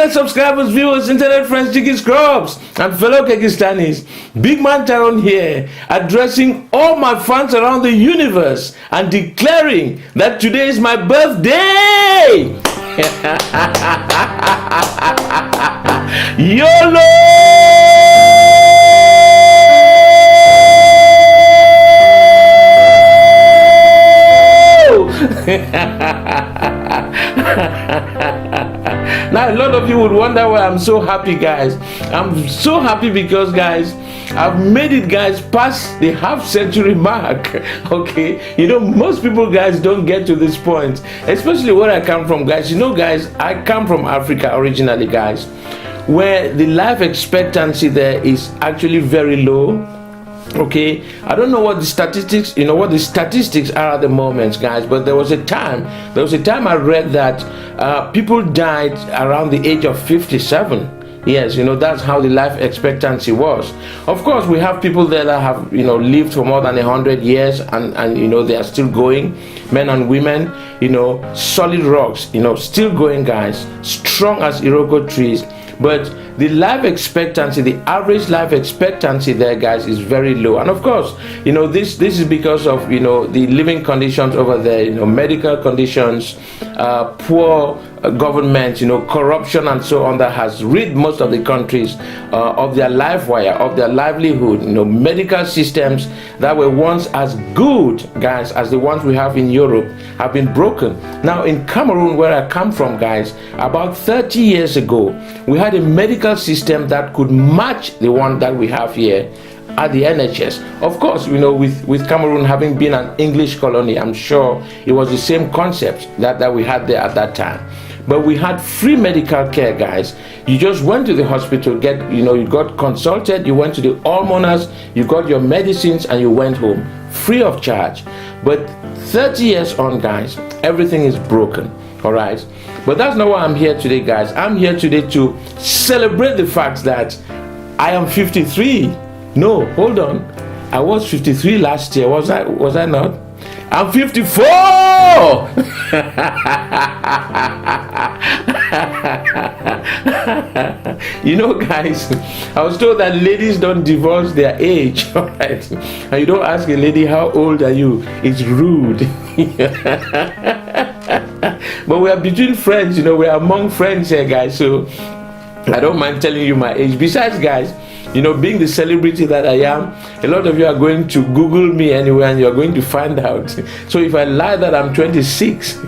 there, subscribers, viewers, internet friends, Jiggy Scrubs, and fellow Kyrgyzstanis. Big Man Tyrone here, addressing all my fans around the universe and declaring that today is my birthday. YOLO! Now a lot of you would wonder why I'm so happy, guys. I'm so happy because, guys, I've made it, guys, past the half-century mark. Okay, you know, most people, guys, don't get to this point, especially where I come from, guys. You know, guys, I come from Africa originally, guys, where the life expectancy there is actually very low. Okay, I don't know what the statistics, what the statistics are at the moment, guys, but there was a time I read that people died around the age of 57. Yes, that's how the life expectancy was. Of course, we have people there that have lived for more than 100 years and they are still going, men and women, solid rocks, still going, guys, strong as Iroko trees. But the life expectancy, the average life expectancy there, guys, is very low. And of course, this is because of the living conditions over there, medical conditions, poor government, corruption and so on, that has rid most of the countries of their life wire, of their livelihood. Medical systems that were once as good, guys, as the ones we have in Europe have been broken. Now in Cameroon, where I come from, guys, about 30 years ago, we had a medical system that could match the one that we have here at the NHS. Of course, with Cameroon having been an English colony, I'm sure it was the same concept that we had there at that time. But we had free medical care, guys. You just went to the hospital, you got consulted, you went to the almoners, you got your medicines, and you went home free of charge. But 30 years on, guys, everything is broken. All right, but that's not why I'm here today, guys. I'm here today to celebrate the fact that I am 53. No, hold on, I was 53 last year. Was I not? I'm 54. Guys, I was told that ladies don't divulge their age. All right, and you don't ask a lady how old are you. It's rude. But we are between friends, we are among friends here, guys, so I don't mind telling you my age. Besides, guys, being the celebrity that I am, a lot of you are going to Google me anyway and you're going to find out. So if I lie that I'm 26,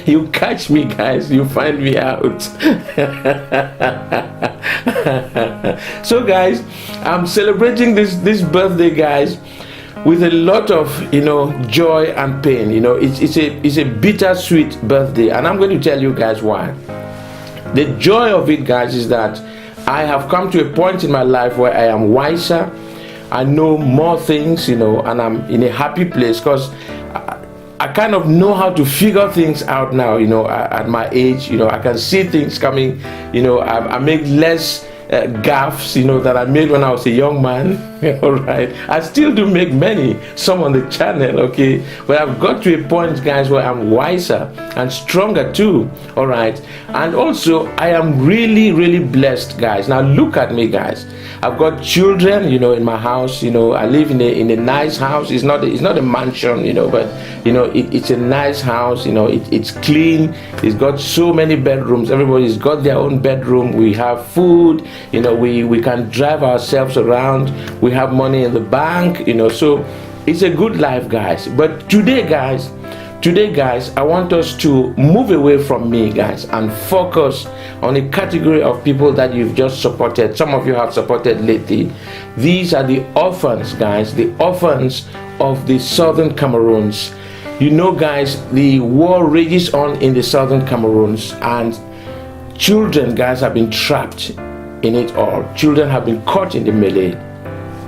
you catch me, guys, you find me out. So, guys, I'm celebrating this birthday, guys, with a lot of joy and pain. It's a bittersweet birthday, and I'm going to tell you guys why. The joy of it, guys, is that I have come to a point in my life where I am wiser, I know more things, and I'm in a happy place because I kind of know how to figure things out now, at my age. I can see things coming. I make less gaffes, that I made when I was a young man. All right, I still do make many, some on the channel, okay, but I've got to a point, guys, where I'm wiser and stronger too. All right, and also I am really, really blessed, guys. Now look at me, guys. I've got children, in my house. I live in a nice house. It's not a mansion, but it's a nice house. It's clean. It's got so many bedrooms. Everybody's got their own bedroom. We have food. We can drive ourselves around. We have money in the bank. So it's a good life, guys. But today, guys, I want us to move away from me, guys, and focus on a category of people that you've just supported. Some of you have supported lately. These are the orphans, guys, the orphans of the southern Cameroons. Guys, the war rages on in the southern Cameroons, and children, guys, have been trapped in it all. Children have been caught in the melee.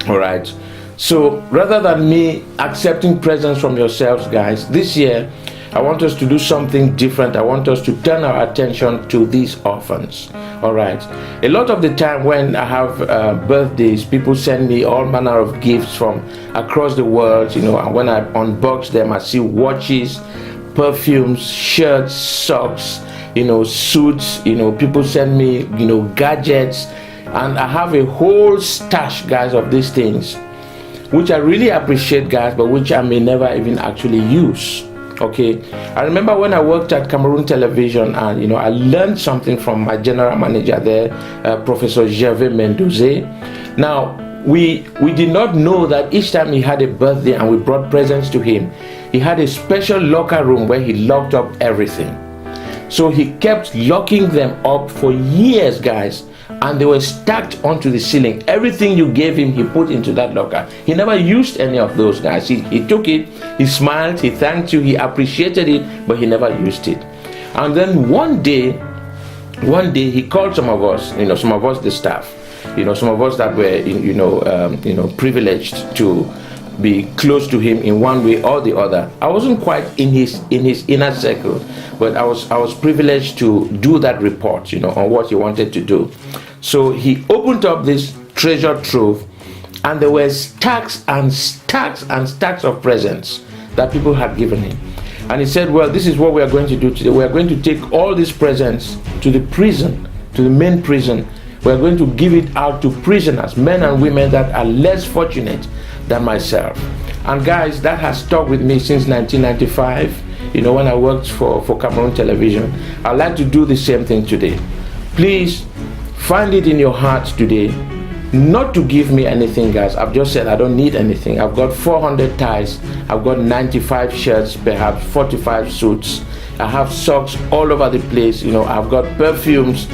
All right. So rather than me accepting presents from yourselves, guys, this year I want us to do something different. I want us to turn our attention to these orphans. All right. A lot of the time when I have birthdays, people send me all manner of gifts from across the world, and when I unbox them, I see watches, perfumes, shirts, socks, suits, people send me, gadgets, and I have a whole stash, guys, of these things, which I really appreciate, guys, but which I may never even actually use. Okay, I remember when I worked at Cameroon Television, and I learned something from my general manager there, Professor Gervais Mendoze. Now, we did not know that each time he had a birthday and we brought presents to him, he had a special locker room where he locked up everything. So he kept locking them up for years, guys, and they were stacked onto the ceiling. Everything you gave him, he put into that locker. He never used any of those, guys. He took it, he smiled, he thanked you, he appreciated it, but he never used it. And then one day he called some of us, the staff, some of us that were, privileged to be close to him in one way or the other. I wasn't quite in his inner circle, but I was privileged to do that report, on what he wanted to do. So he opened up this treasure trove, and there were stacks and stacks and stacks of presents that people had given him. And he said, well, this is what we are going to do today. We are going to take all these presents to the prison, to the main prison. We are going to give it out to prisoners, men and women that are less fortunate than myself. And guys, that has stuck with me since 1995, when I worked for Cameroon Television. I'd like to do the same thing today. Please find it in your heart today not to give me anything, guys. I've just said I don't need anything. I've got 400 ties, I've got 95 shirts, perhaps 45 suits, I have socks all over the place, I've got perfumes.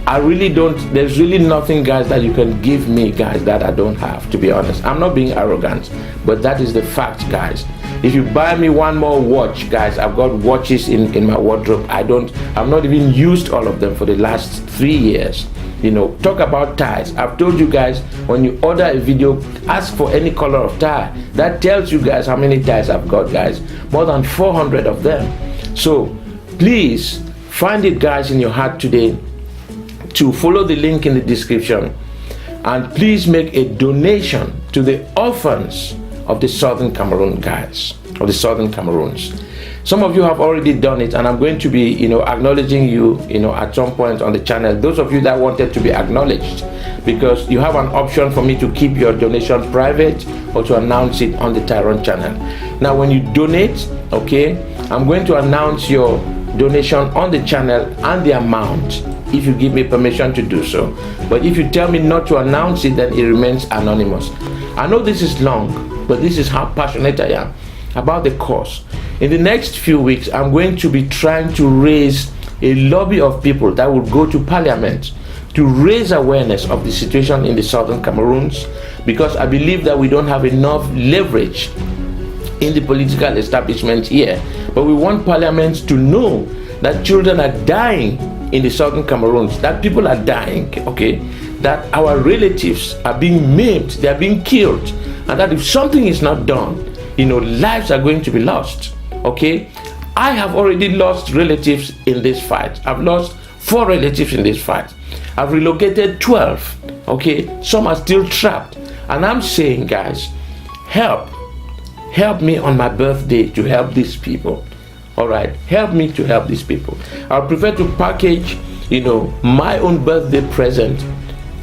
There's really nothing, guys, that you can give me, guys, that I don't have, to be honest. I'm not being arrogant, but that is the fact, guys. If you buy me one more watch, guys, I've got watches in my wardrobe. I've not even used all of them for the last 3 years. Talk about ties. I've told you guys, when you order a video, ask for any color of tie. That tells you guys how many ties I've got, guys. More than 400 of them. So please find it, guys, in your heart today to follow the link in the description, and please make a donation to the orphans of the Southern Cameroon, guys, of the Southern Cameroons. Some of you have already done it, and I'm going to be acknowledging you at some point on the channel. Those of you that wanted to be acknowledged, because you have an option for me to keep your donation private or to announce it on the Tyrone channel. Now when you donate, okay, I'm going to announce your donation on the channel and the amount, if you give me permission to do so. But if you tell me not to announce it, then it remains anonymous. I know this is long, but this is how passionate I am about the cause. In the next few weeks, I'm going to be trying to raise a lobby of people that will go to parliament to raise awareness of the situation in the Southern Cameroons, because I believe that we don't have enough leverage in the political establishment here. But we want parliament to know that children are dying in the Southern Cameroons, that people are dying, okay, that our relatives are being maimed, they are being killed, and that if something is not done, lives are going to be lost, okay. I have already lost relatives in this fight. I've lost 4 relatives in this fight. I've relocated 12, okay. Some are still trapped, and I'm saying, guys, help me on my birthday to help these people. All right, help me to help these people. I'll prefer to package, my own birthday present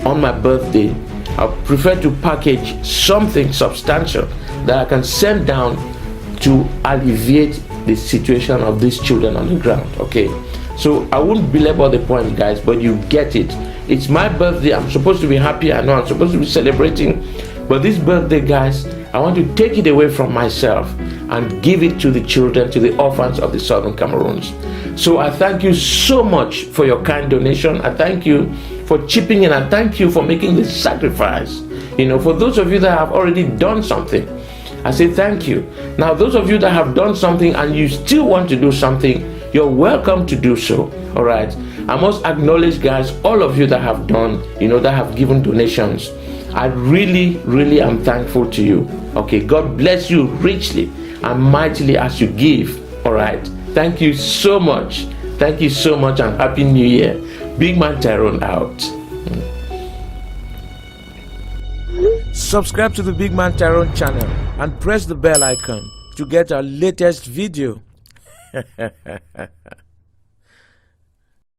on my birthday. I'll prefer to package something substantial that I can send down to alleviate the situation of these children on the ground, okay? So I won't belabor the point, guys, but you get it. It's my birthday. I'm supposed to be happy. I know I'm supposed to be celebrating, but this birthday, guys, I want to take it away from myself and give it to the children, to the orphans of the Southern Cameroons. So I thank you so much for your kind donation. I thank you for chipping in. I thank you for making this sacrifice. For those of you that have already done something, I say thank you. Now, those of you that have done something and you still want to do something, you're welcome to do so. All right. I must acknowledge, guys, all of you that have done, that have given donations. I really, really am thankful to you. Okay, God bless you richly and mightily as you give. All right, thank you so much. Thank you so much, and Happy New Year. Big Man Tyrone out. Subscribe to the Big Man Tyrone channel and press the bell icon to get our latest video.